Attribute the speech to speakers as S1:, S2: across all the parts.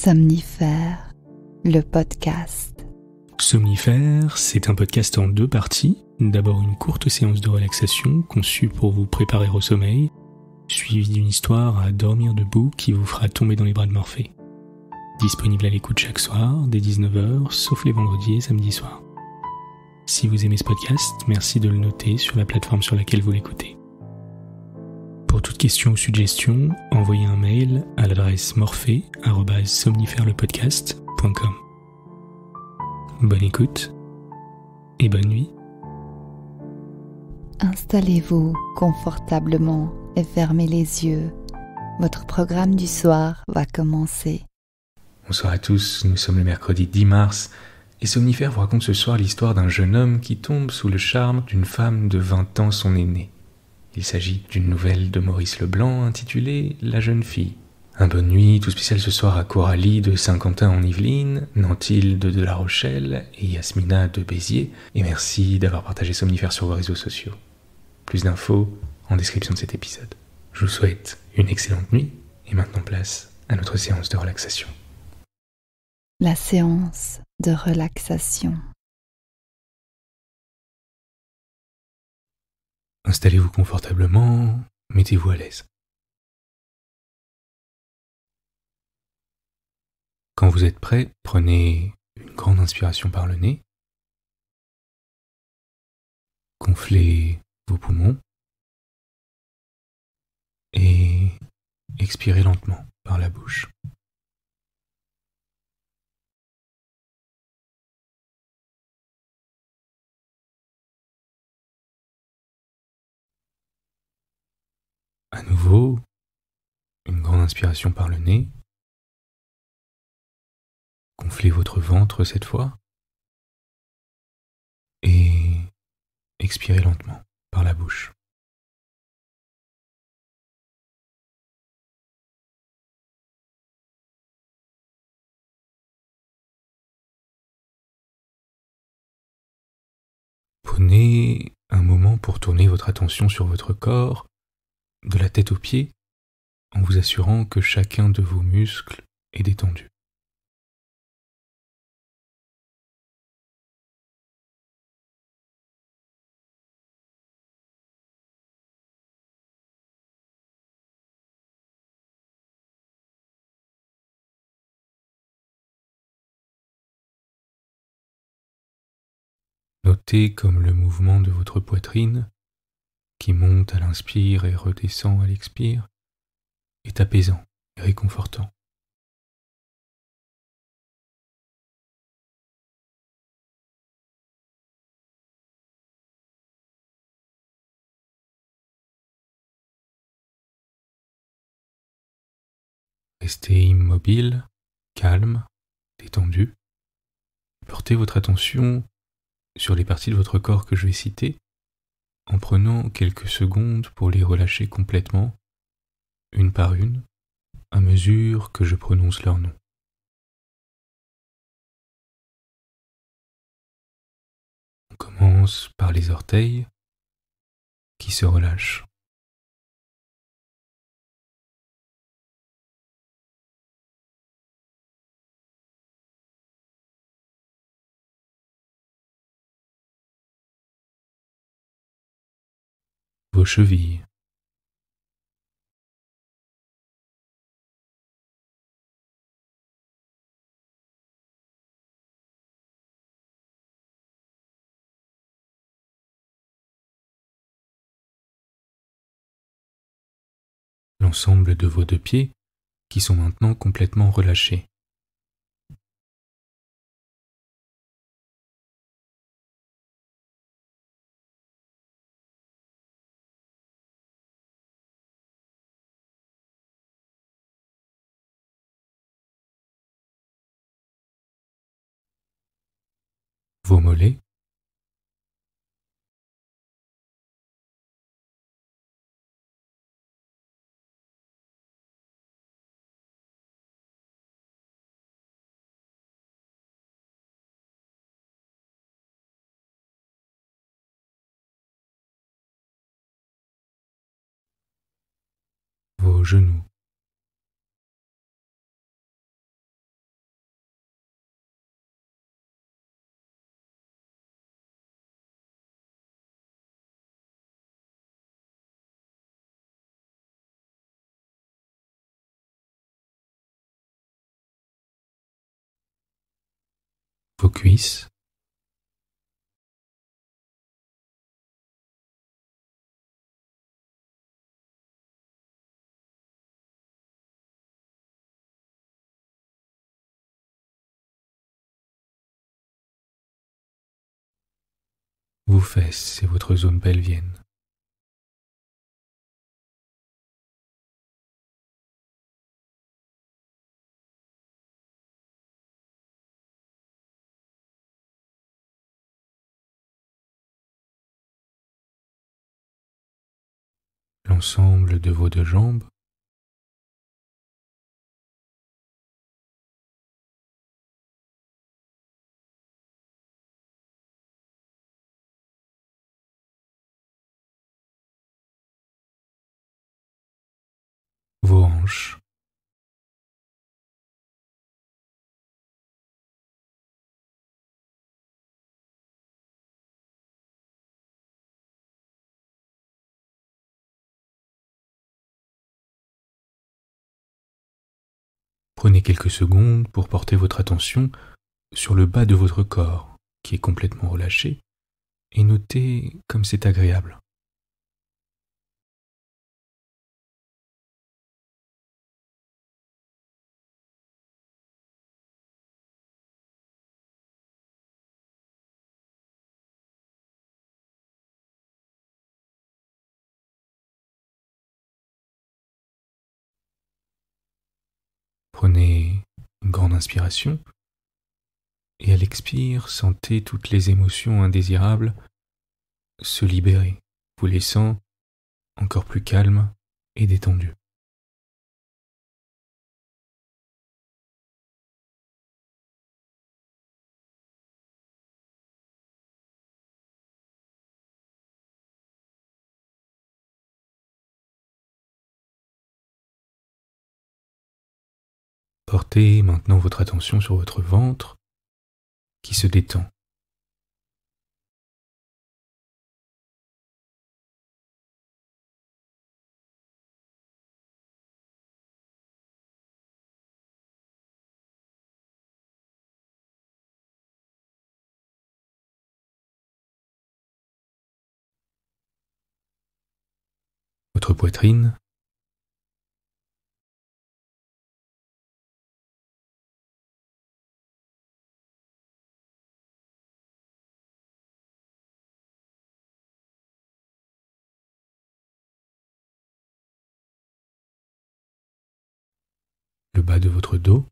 S1: Somnifère, le podcast.
S2: Somnifère, c'est un podcast en 2 parties. D'abord une courte séance de relaxation conçue pour vous préparer au sommeil, suivie d'une histoire à dormir debout qui vous fera tomber dans les bras de Morphée. Disponible à l'écoute chaque soir, dès 19h, sauf les vendredis et samedis soirs. Si vous aimez ce podcast, merci de le noter sur la plateforme sur laquelle vous l'écoutez. Pour toute question ou suggestion, envoyez un mail à l'adresse morphée@somnifèrelepodcast.com. Bonne écoute et bonne nuit.
S1: Installez-vous confortablement et fermez les yeux. Votre programme du soir va commencer.
S2: Bonsoir à tous, nous sommes le mercredi 10 mars et Somnifère vous raconte ce soir l'histoire d'un jeune homme qui tombe sous le charme d'une femme de 20 ans son aînée. Il s'agit d'une nouvelle de Maurice Leblanc intitulée « La jeune fille ». Un bonne nuit tout spécial ce soir à Coralie de Saint-Quentin en Yvelines, Nantilde de La Rochelle et Yasmina de Béziers. Et merci d'avoir partagé Somnifère sur vos réseaux sociaux. Plus d'infos en description de cet épisode. Je vous souhaite une excellente nuit et maintenant place à notre séance de relaxation.
S1: La séance de relaxation.
S2: Installez-vous confortablement, mettez-vous à l'aise. Quand vous êtes prêt, prenez une grande inspiration par le nez. Gonflez vos poumons et expirez lentement par la bouche. À nouveau, une grande inspiration par le nez. Gonflez votre ventre cette fois et expirez lentement par la bouche. Prenez un moment pour tourner votre attention sur votre corps, de la tête aux pieds, en vous assurant que chacun de vos muscles est détendu. Notez comme le mouvement de votre poitrine, qui monte à l'inspire et redescend à l'expire, est apaisant et réconfortant. Restez immobile, calme, détendu. Portez votre attention sur les parties de votre corps que je vais citer, en prenant quelques secondes pour les relâcher complètement, une par une, à mesure que je prononce leur nom. On commence par les orteils qui se relâchent. Vos chevilles. L'ensemble de vos 2 pieds qui sont maintenant complètement relâchés. Vos mollets. Vos genoux. vos cuisses, vos fesses et votre zone pelvienne. L'ensemble de vos deux jambes, vos hanches, prenez quelques secondes pour porter votre attention sur le bas de votre corps, qui est complètement relâché, et notez comme c'est agréable. Prenez une grande inspiration et à l'expire, sentez toutes les émotions indésirables se libérer, vous laissant encore plus calme et détendu. Portez maintenant votre attention sur votre ventre qui se détend. Votre poitrine, le bas de votre dos,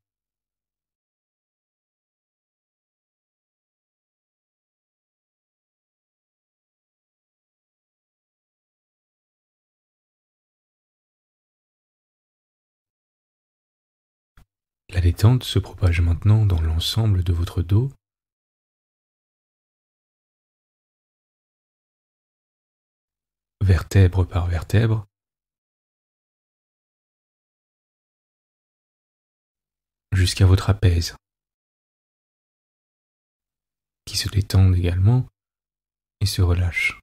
S2: la détente se propage maintenant dans l'ensemble de votre dos, vertèbre par vertèbre, jusqu'à vos trapèzes, qui se détendent également et se relâchent.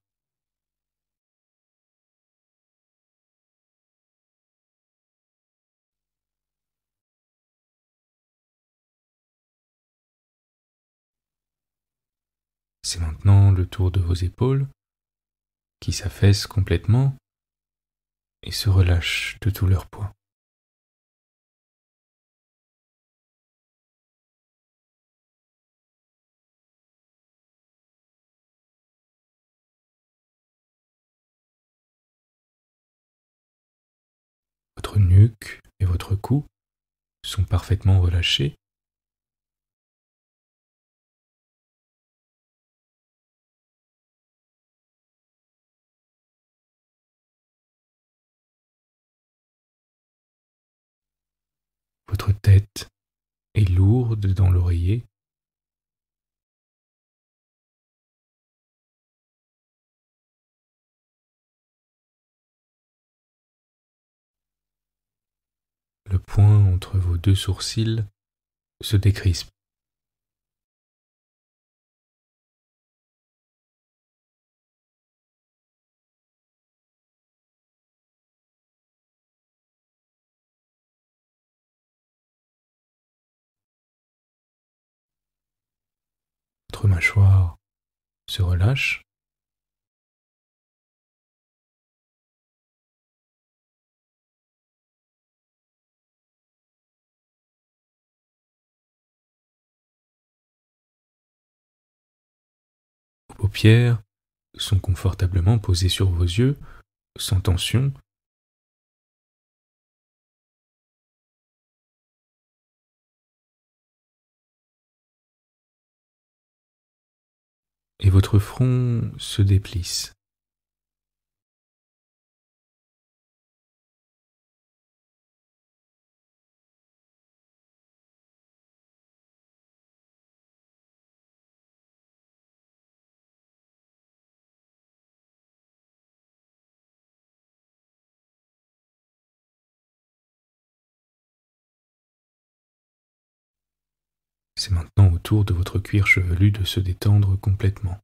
S2: C'est maintenant le tour de vos épaules, qui s'affaissent complètement et se relâchent de tout leur poids. Votre nuque et votre cou sont parfaitement relâchés. Votre tête est lourde dans l'oreiller. Le point entre vos deux sourcils se décrispe. votre mâchoire se relâche. Vos paupières sont confortablement posées sur vos yeux, sans tension. Et votre front se déplisse. C'est maintenant au tour de votre cuir chevelu de se détendre complètement.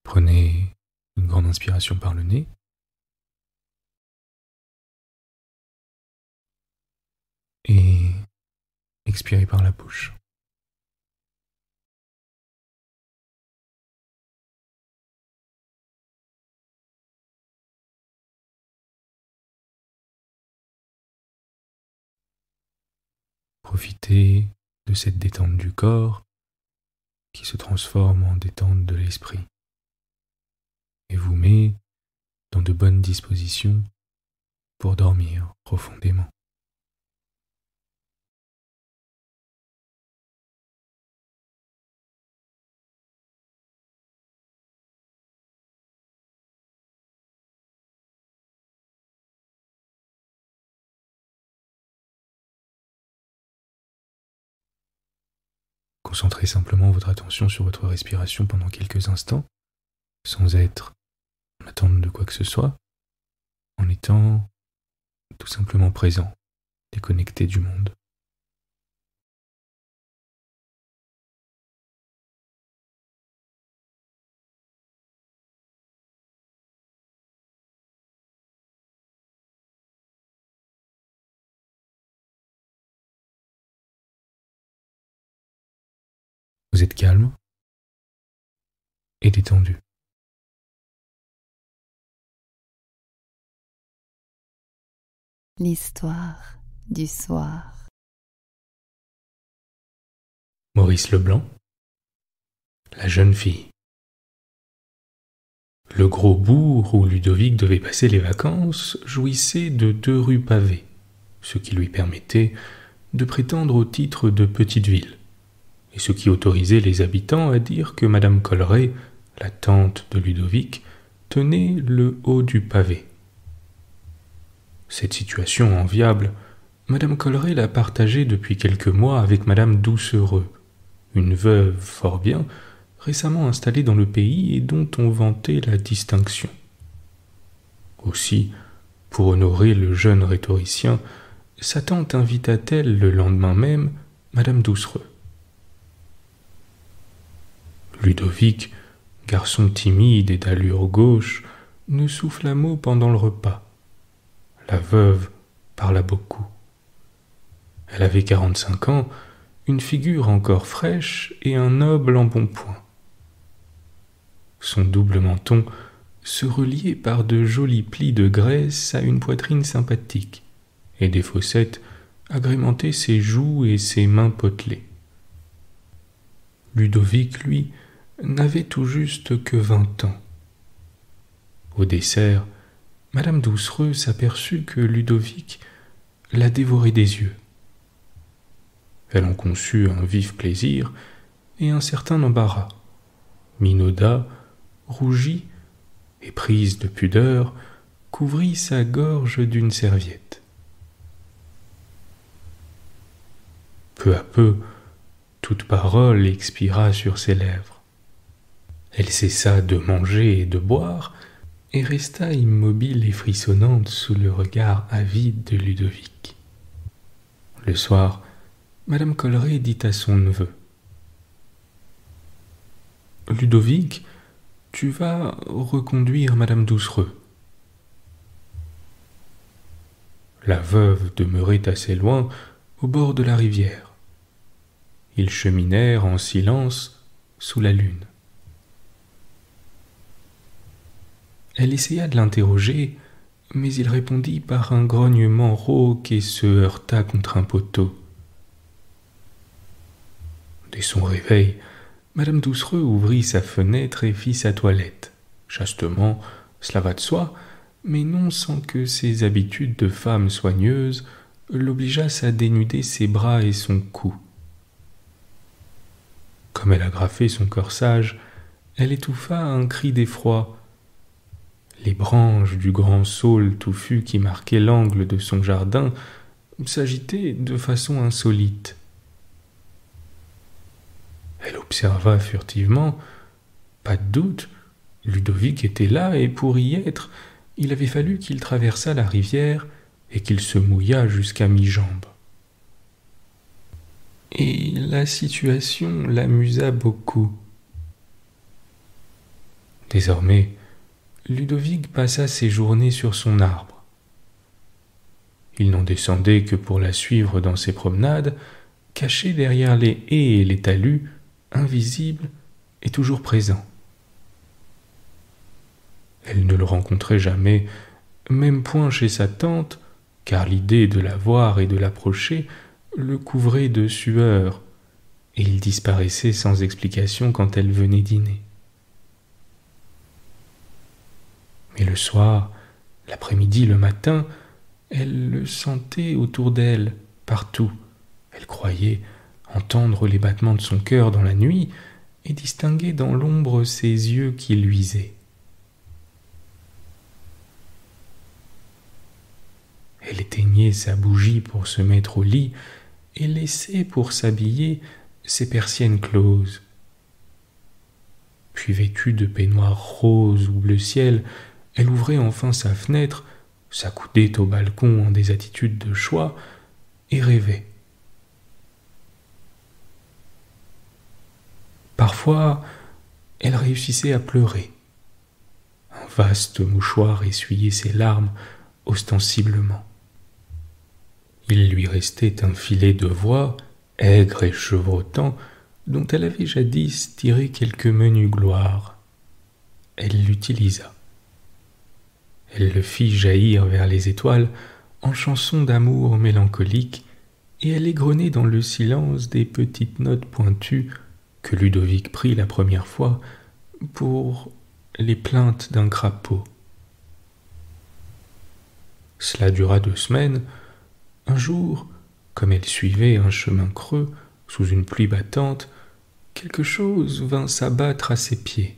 S2: Prenez une grande inspiration par le nez. Et expirez par la bouche. Profitez de cette détente du corps qui se transforme en détente de l'esprit et vous met dans de bonnes dispositions pour dormir profondément. Concentrez simplement votre attention sur votre respiration pendant quelques instants, sans être en attente de quoi que ce soit, en étant tout simplement présent, déconnecté du monde. Vous êtes calme et détendu.
S1: L'histoire du soir.
S2: Maurice Leblanc, la jeune fille. Le gros bourg où Ludovic devait passer les vacances jouissait de 2 rues pavées, ce qui lui permettait de prétendre au titre de petite ville, et ce qui autorisait les habitants à dire que Madame Colleré, la tante de Ludovic, tenait le haut du pavé. Cette situation enviable, Madame Colleré la partageait depuis quelques mois avec Madame Doucereux, une veuve fort bien, récemment installée dans le pays et dont on vantait la distinction. Aussi, pour honorer le jeune rhétoricien, sa tante invita-t-elle le lendemain même Madame Doucereux. Ludovic, garçon timide et d'allure gauche, ne souffla mot pendant le repas. La veuve parla beaucoup. Elle avait 45 ans, une figure encore fraîche et un noble embonpoint. Son double menton se reliait par de jolis plis de graisse à une poitrine sympathique, et des fossettes agrémentaient ses joues et ses mains potelées. Ludovic, lui, n'avait tout juste que 20 ans. Au dessert, Madame Doucereux s'aperçut que Ludovic la dévorait des yeux. Elle en conçut un vif plaisir et un certain embarras. Minauda, rougit et prise de pudeur, couvrit sa gorge d'une serviette. Peu à peu, toute parole expira sur ses lèvres. Elle cessa de manger et de boire, et resta immobile et frissonnante sous le regard avide de Ludovic. Le soir, Madame Colleré dit à son neveu: « Ludovic, tu vas reconduire Madame Doucereux. » La veuve demeurait assez loin, au bord de la rivière. Ils cheminèrent en silence sous la lune. Elle essaya de l'interroger, mais il répondit par un grognement rauque et se heurta contre un poteau. Dès son réveil, Madame Doucereux ouvrit sa fenêtre et fit sa toilette. Chastement, cela va de soi, mais non sans que ses habitudes de femme soigneuse l'obligeassent à dénuder ses bras et son cou. Comme elle agrafait son corsage, elle étouffa un cri d'effroi. Les branches du grand saule touffu qui marquait l'angle de son jardin s'agitaient de façon insolite. Elle observa furtivement. Pas de doute, Ludovic était là, et pour y être, il avait fallu qu'il traversât la rivière et qu'il se mouillât jusqu'à mi-jambe. Et la situation l'amusa beaucoup. Désormais, Ludovic passa ses journées sur son arbre. Il n'en descendait que pour la suivre dans ses promenades, caché derrière les haies et les talus, invisible et toujours présent. Elle ne le rencontrait jamais, même point chez sa tante, car l'idée de la voir et de l'approcher le couvrait de sueur, et il disparaissait sans explication quand elle venait dîner. Mais le soir, l'après-midi, le matin, elle le sentait autour d'elle, partout. Elle croyait entendre les battements de son cœur dans la nuit et distinguer dans l'ombre ses yeux qui luisaient. Elle éteignait sa bougie pour se mettre au lit et laissait pour s'habiller ses persiennes closes. Puis, vêtue de peignoir rose ou bleu ciel, elle ouvrait enfin sa fenêtre, s'accoudait au balcon en des attitudes de choix et rêvait. Parfois, elle réussissait à pleurer. Un vaste mouchoir essuyait ses larmes ostensiblement. Il lui restait un filet de voix, aigre et chevrotant, dont elle avait jadis tiré quelque menue gloire. Elle l'utilisa. Elle le fit jaillir vers les étoiles en chansons d'amour mélancoliques, et elle égrenait dans le silence des petites notes pointues que Ludovic prit la première fois pour les plaintes d'un crapaud. Cela dura 2 semaines. Un jour, comme elle suivait un chemin creux sous une pluie battante, quelque chose vint s'abattre à ses pieds.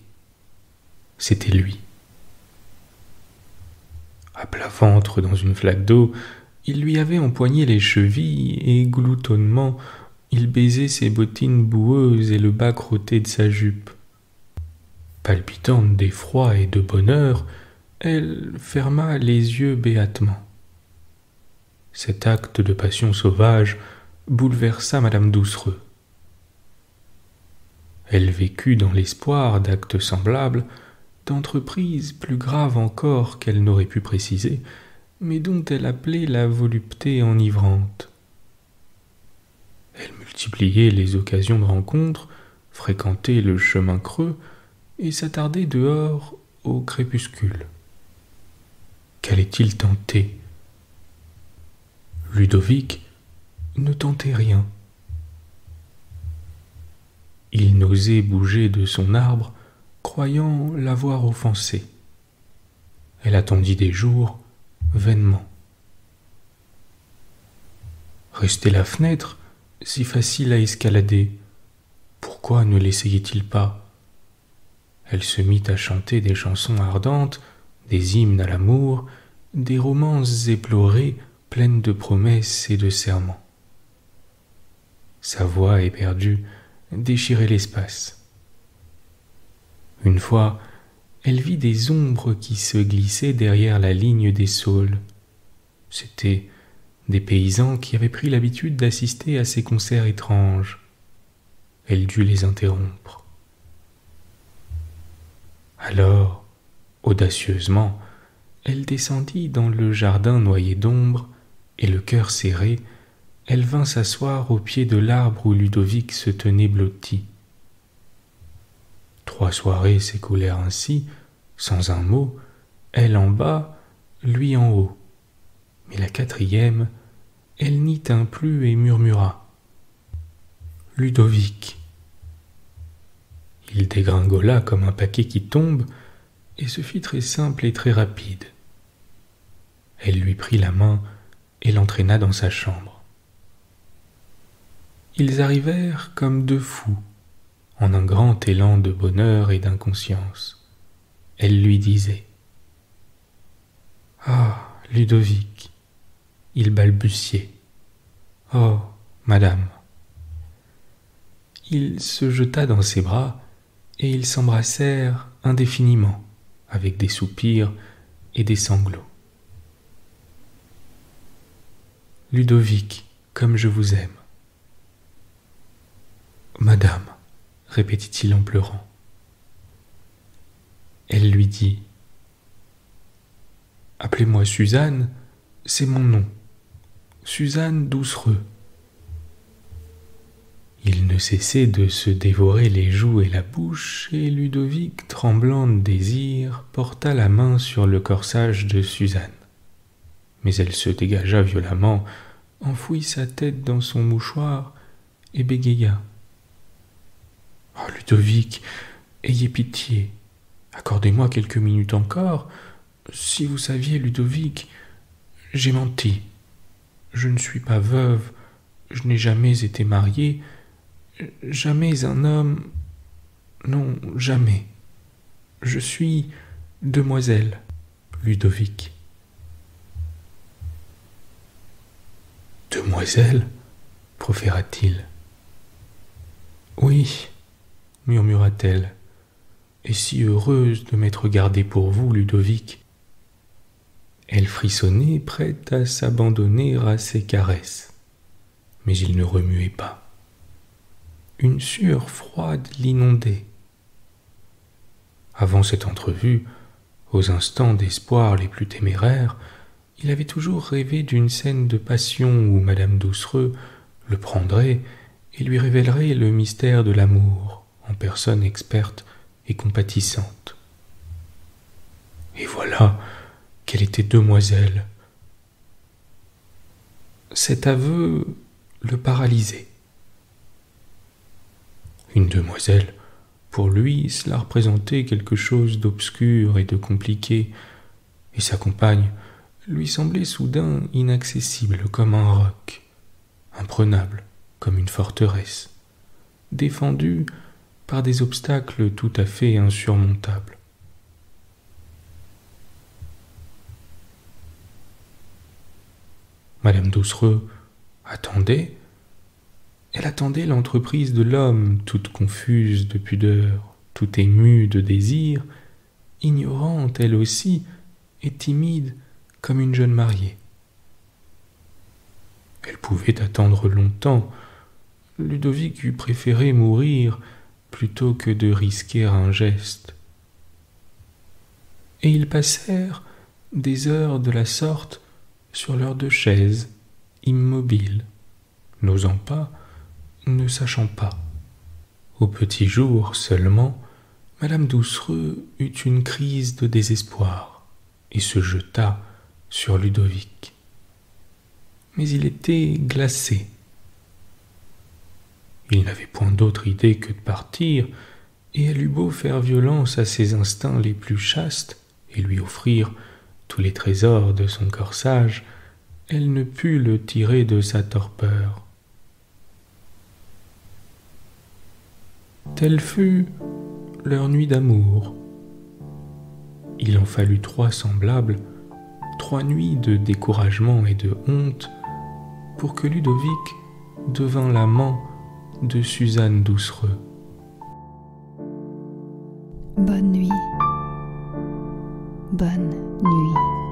S2: C'était lui. À plat ventre dans une flaque d'eau, il lui avait empoigné les chevilles et gloutonnement, il baisait ses bottines boueuses et le bas crotté de sa jupe. Palpitante d'effroi et de bonheur, elle ferma les yeux béatement. Cet acte de passion sauvage bouleversa Madame Doucereux. Elle vécut dans l'espoir d'actes semblables, d'entreprises plus graves encore qu'elle n'aurait pu préciser, mais dont elle appelait la volupté enivrante. Elle multipliait les occasions de rencontre, fréquentait le chemin creux et s'attardait dehors au crépuscule. Qu'allait-il tenter ? Ludovic ne tentait rien. Il n'osait bouger de son arbre, croyant l'avoir offensée. Elle attendit des jours, vainement. Restait la fenêtre, si facile à escalader. Pourquoi ne l'essayait-il pas ? Elle se mit à chanter des chansons ardentes, des hymnes à l'amour, des romances éplorées pleines de promesses et de serments. Sa voix éperdue déchirait l'espace. Une fois, elle vit des ombres qui se glissaient derrière la ligne des saules. C'étaient des paysans qui avaient pris l'habitude d'assister à ces concerts étranges. Elle dut les interrompre. Alors, audacieusement, elle descendit dans le jardin noyé d'ombre, et le cœur serré, elle vint s'asseoir au pied de l'arbre où Ludovic se tenait blotti. 3 soirées s'écoulèrent ainsi, sans un mot, elle en bas, lui en haut. Mais la 4e, elle n'y tint plus et murmura « Ludovic ». Il dégringola comme un paquet qui tombe, et ce fut très simple et très rapide. Elle lui prit la main et l'entraîna dans sa chambre. Ils arrivèrent comme 2 fous, en un grand élan de bonheur et d'inconscience. Elle lui disait « Ah, Ludovic !» Il balbutiait « Oh, madame !» Il se jeta dans ses bras et ils s'embrassèrent indéfiniment, avec des soupirs et des sanglots. « Ludovic, comme je vous aime !»« Madame !» répétait-il en pleurant. Elle lui dit « Appelez-moi Suzanne, c'est mon nom, Suzanne Doucereux. » Il ne cessait de se dévorer les joues et la bouche, et Ludovic, tremblant de désir, porta la main sur le corsage de Suzanne. Mais elle se dégagea violemment, enfouit sa tête dans son mouchoir et bégaya. « Oh, Ludovic, ayez pitié, accordez-moi quelques minutes encore. Si vous saviez, Ludovic, j'ai menti. Je ne suis pas veuve, je n'ai jamais été mariée, jamais un homme... Non, jamais. Je suis demoiselle, Ludovic. » « Demoiselle ?» proféra-t-il. « Oui, » murmura-t-elle, « et si heureuse de m'être gardée pour vous, Ludovic. » Elle frissonnait, prête à s'abandonner à ses caresses. Mais il ne remuait pas. Une sueur froide l'inondait. Avant cette entrevue, aux instants d'espoir les plus téméraires, il avait toujours rêvé d'une scène de passion où Madame Doucereux le prendrait et lui révélerait le mystère de l'amour en personne experte et compatissante. Et voilà qu'elle était demoiselle. Cet aveu le paralysait. Une demoiselle, pour lui, cela représentait quelque chose d'obscur et de compliqué, et sa compagne lui semblait soudain inaccessible comme un roc, imprenable comme une forteresse, défendue par des obstacles tout à fait insurmontables. Madame Doucereux attendait. Elle attendait l'entreprise de l'homme, toute confuse de pudeur, tout émue de désir, ignorante elle aussi et timide comme une jeune mariée. Elle pouvait attendre longtemps. Ludovic eût préféré mourir plutôt que de risquer un geste. Et ils passèrent des heures de la sorte sur leurs 2 chaises, immobiles, n'osant pas, ne sachant pas. Au petit jour seulement, Madame Doucereux eut une crise de désespoir et se jeta sur Ludovic. Mais il était glacé. Il n'avait point d'autre idée que de partir, et elle eut beau faire violence à ses instincts les plus chastes et lui offrir tous les trésors de son corsage, elle ne put le tirer de sa torpeur. Telle fut leur nuit d'amour. Il en fallut 3 semblables, 3 nuits de découragement et de honte, pour que Ludovic devint l'amant de Suzanne Doucereux.
S1: Bonne nuit. Bonne nuit.